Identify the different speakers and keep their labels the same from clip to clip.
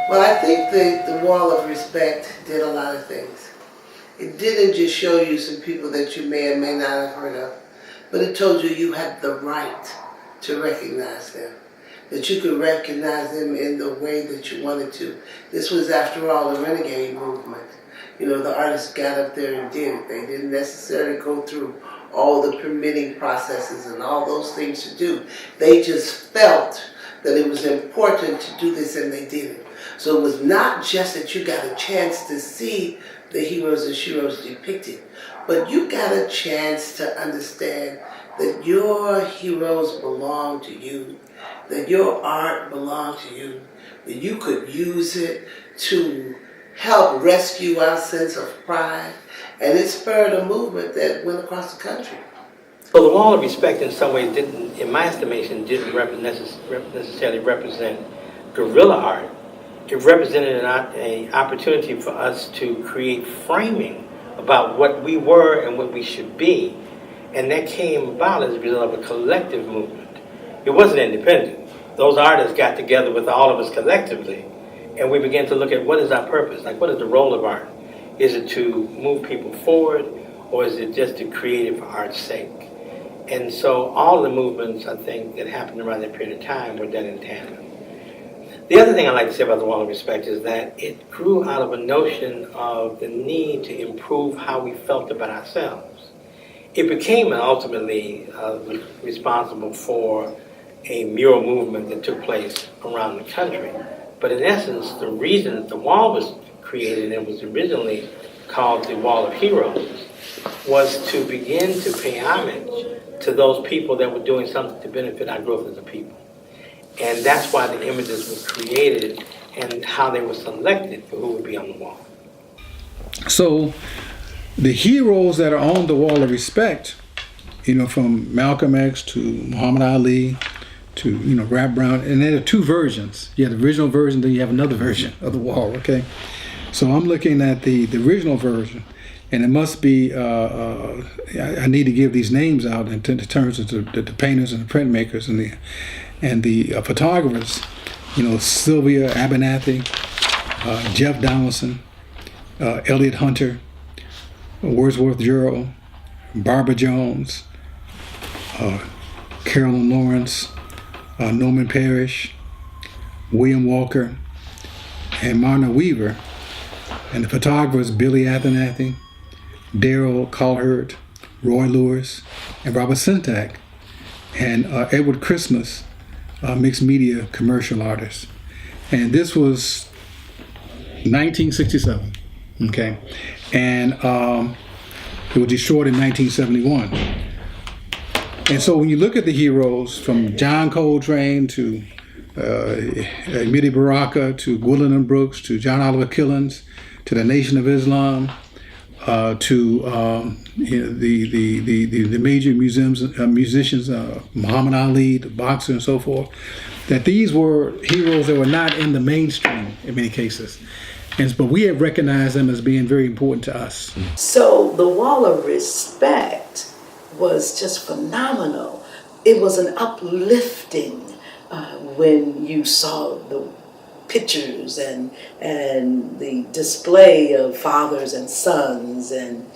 Speaker 1: Well, I think the Wall of Respect did a lot of things. It didn't just show you some people that you may or may not have heard of, but it told you you had the right to recognize them, that you could recognize them in the way that you wanted to. This was, after all, a renegade movement. You know, the artists got up there and did it. They didn't necessarily go through all the permitting processes and all those things to do. They just felt that it was important to do this, and they did it. So it was not just that you got a chance to see the heroes and heroes depicted, but you got a chance to understand that your heroes belong to you, that your art belonged to you, that you could use it to help rescue our sense of pride, and it spurred a movement that went across the country.
Speaker 2: So the Wall of Respect in some ways didn't, in my estimation, didn't necessarily represent guerrilla art. It represented an opportunity for us to create framing about what we were and what we should be. And that came about as a result of a collective movement. It wasn't independent. Those artists got together with all of us collectively, and we began to look at what is our purpose, like what is the role of art? Is it to move people forward, or is it just to create it for art's sake? And so all the movements, I think, that happened around that period of time were done in tandem. The other thing I like to say about the Wall of Respect is that it grew out of a notion of the need to improve how we felt about ourselves. It became ultimately responsible for a mural movement that took place around the country. But in essence, the reason that the wall was created, and was originally called the Wall of Heroes, was to begin to pay homage to those people that were doing something to benefit our growth as a people. And that's why the images were created and how they were selected for who would be on the wall.
Speaker 3: So the heroes that are on the Wall of Respect, you know, from Malcolm X to Muhammad Ali to, you know, Rap Brown, and there are two versions. You have the original version, then you have another version of the wall, okay? So I'm looking at the original version, and it must be, I need to give these names out in terms of the painters and the printmakers and the photographers, you know, Sylvia Abernathy, Jeff Donaldson, Elliot Hunter, Wordsworth Gerald, Barbara Jones, Carolyn Lawrence, Norman Parrish, William Walker, and Marna Weaver, and the photographers Billy Abernathy, Daryl Colhert, Roy Lewis, and Robert Syntac, and Edward Christmas, mixed media commercial artist. And this was 1967, okay? And it was destroyed in 1971. And so when you look at the heroes, from John Coltrane to Amiri Baraka to Gwendolyn Brooks to John Oliver Killens to the Nation of Islam, to you know, the major musicians, Muhammad Ali, the boxer, and so forth, that these were heroes that were not in the mainstream in many cases. But we have recognized them as being very important to us.
Speaker 4: So the Wall of Respect was just phenomenal. It was an uplifting when you saw the pictures and the display of fathers and sons and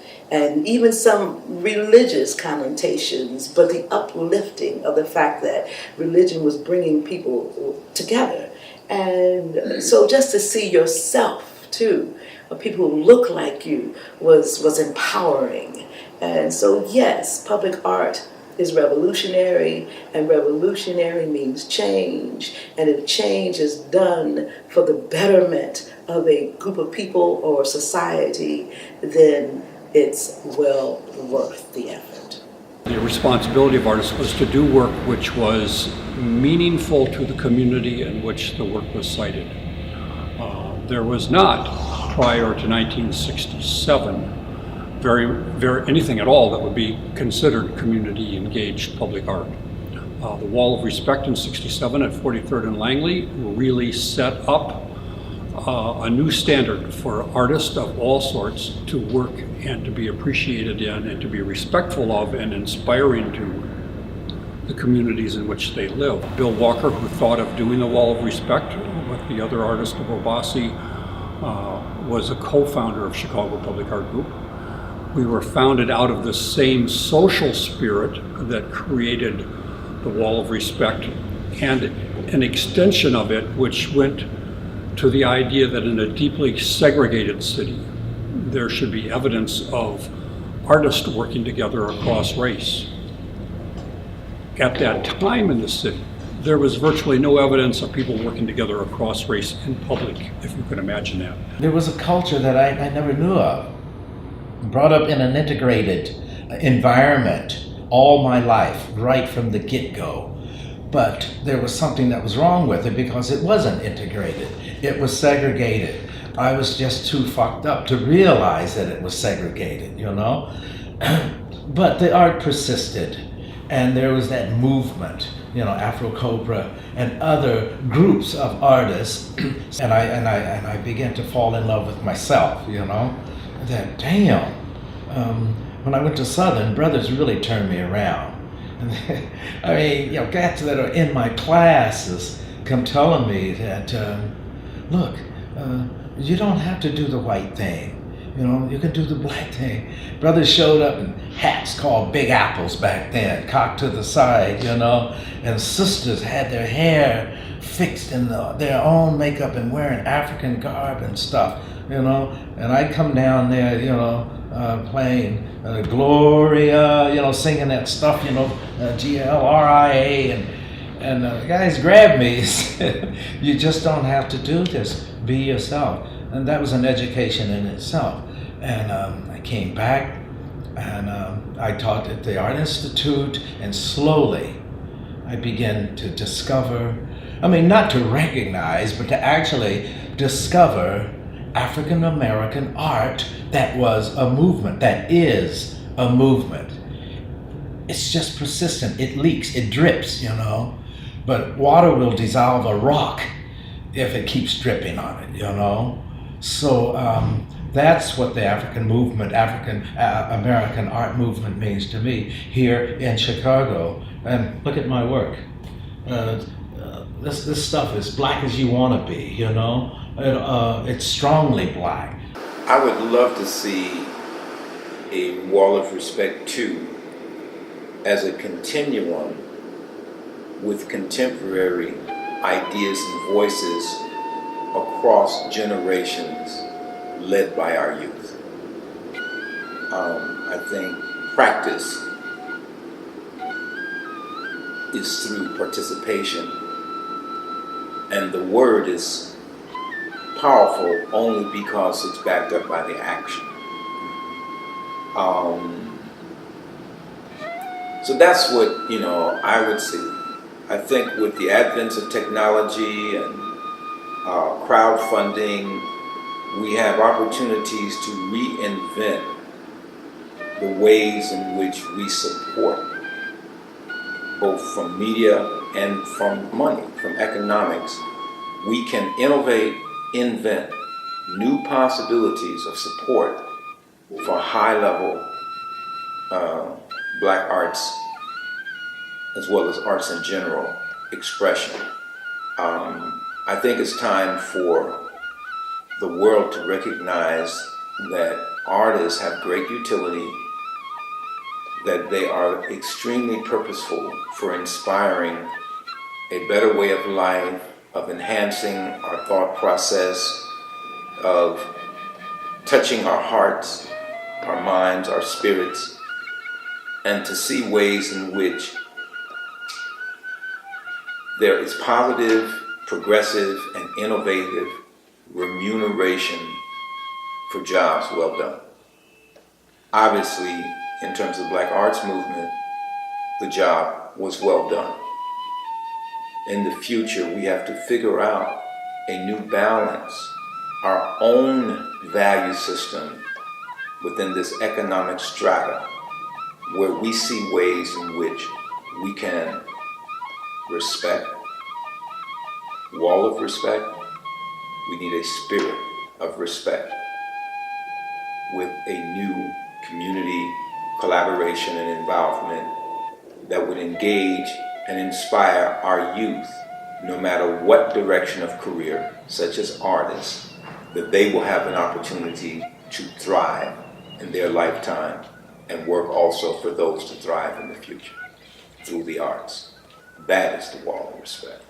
Speaker 4: even some religious connotations, but the uplifting of the fact that religion was bringing people together. And so just to see yourself too, people who look like you, was empowering. And so yes, public art is revolutionary, and revolutionary means change, and if change is done for the betterment of a group of people or society, then it's well worth the effort.
Speaker 5: The responsibility of artists was to do work which was meaningful to the community in which the work was cited. There was not, prior to 1967, very anything at all that would be considered community engaged public art. The Wall of Respect in '67 at 43rd and Langley really set up a new standard for artists of all sorts to work and to be appreciated in and to be respectful of and inspiring to the communities in which they live. Bill Walker, who thought of doing the Wall of Respect, with the other artist, Obasi, was a co-founder of Chicago Public Art Group. We were founded out of the same social spirit that created the Wall of Respect, and an extension of it which went to the idea that in a deeply segregated city, there should be evidence of artists working together across race. At that time in the city, there was virtually no evidence of people working together across race in public, if you can imagine that.
Speaker 6: There was a culture that I never knew of. Brought up in an integrated environment all my life, right from the get-go. But there was something that was wrong with it because it wasn't integrated. It was segregated. I was just too fucked up to realize that it was segregated, you know? But the art persisted, and there was that movement, you know, Afro Cobra and other groups of artists, and I began to fall in love with myself, you know? That, damn, when I went to Southern, brothers really turned me around. I mean, you know, cats that are in my classes come telling me that, look, you don't have to do the white thing. You know, you can do the black thing. Brothers showed up in hats called Big Apples back then, cocked to the side, you know, and sisters had their hair fixed in their own makeup and wearing African garb and stuff, you know. And I'd come down there, you know, playing Gloria, you know, singing that stuff, you know, Gloria, and the guys grabbed me and said, you just don't have to do this, be yourself. And that was an education in itself. And I came back and I taught at the Art Institute, and slowly I began to discover, I mean, not to recognize, but to actually discover African American art that was a movement, that is a movement. It's just persistent, it leaks, it drips, you know, but water will dissolve a rock if it keeps dripping on it, you know. So that's what the African movement, African American art movement means to me here in Chicago. And look at my work. This stuff is black as you want to be, you know. It's strongly black.
Speaker 7: I would love to see a Wall of Respect 2 as a continuum with contemporary ideas and voices across generations led by our youth. I think practice is through participation, and the word is powerful only because it's backed up by the action. So that's what, you know, I would see. I think with the advent of technology and crowdfunding, we have opportunities to reinvent the ways in which we support, both from media and from money, from economics. We can innovate, invent new possibilities of support for high-level black arts, as well as arts in general, expression. I think it's time for the world to recognize that artists have great utility, that they are extremely purposeful for inspiring a better way of life, of enhancing our thought process, of touching our hearts, our minds, our spirits, and to see ways in which there is positive, progressive, and innovative remuneration for jobs well done. Obviously, in terms of Black Arts Movement, the job was well done. In the future, we have to figure out a new balance, our own value system within this economic strata, where we see ways in which we can respect, wall of respect. We need a spirit of respect with a new community collaboration and involvement that would engage and inspire our youth no matter what direction of career, such as artists, that they will have an opportunity to thrive in their lifetime and work also for those to thrive in the future through the arts. That is the wall of respect.